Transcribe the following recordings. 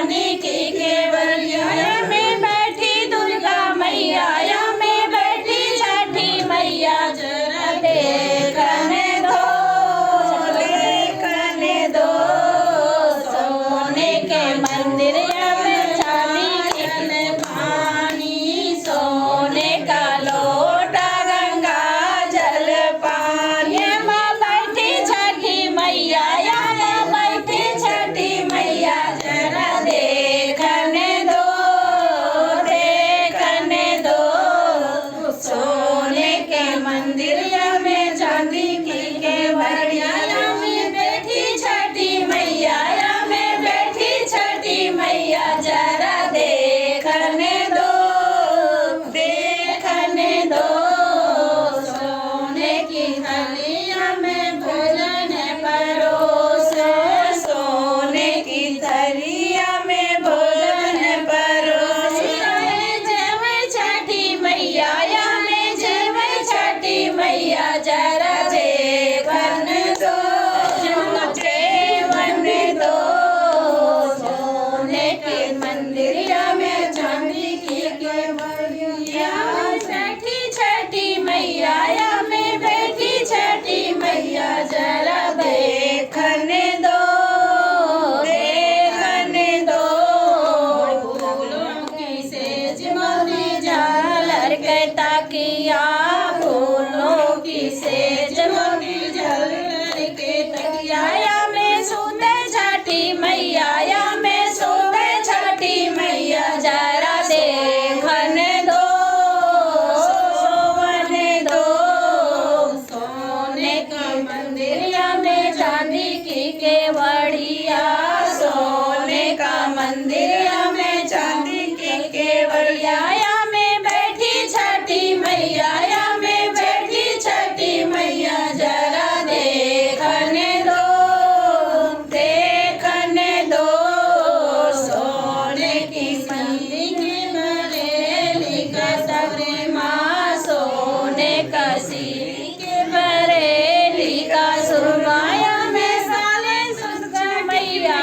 चांदी की केवड़िया में बैठी दुर्गा मैया में बैठी छठी मैया जरा देखने दो सोने के मंदिर में चांदी के पानी सोने का लोटा गंगा जल पानी माँ बैठी छठी मैया बैठी छठी मैया जरा देखने दो सोने के मंदिर में चांदी की केवड़िया में बैठी छठी मैया में बैठी छठी मैया जरा देखने दो सोने की थालिया में भोजन परोसे सोने की थालिया में भोजन परोसे जय छठी मैया में जय छठी मैया जरा देखने दो सोने के मंदिर में चांदी की केवड़िया बैठी छठी मैया में बैठी छठी मैया जरा देखने दो फूलों की सेज मोती झालर के तकिया फूलों की सेज मोती झालर के तकिया में सोते छठी मैया में सोते छठी मैया जरा देखने दो सोने के मंदिर में चांदी की केवड़िया सोने का मंदिर में चांदी की केवड़िया में बैठी छठी मैया में बैठी छठी मैया जरा देखने दो सोने की मंदिर बरेली का सबरे माँ सोने का सीरी के बरेली का सुरमाया में साले सुरगा मैया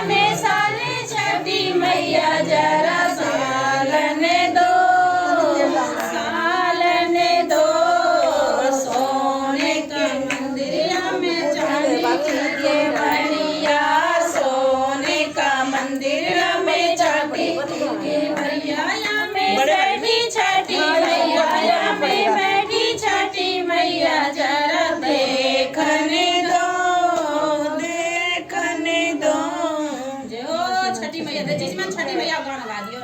में साले छठी मैया जरा सालने दो सोने के मंदिर में चांदी की केवड़िया सोने का मंदिर में चांदी की केवड़िया में बैठी छठी मैया में बैठी छठी मैया जरा देखने दो जो छठी मैया छठी मैया गाना गा दियो।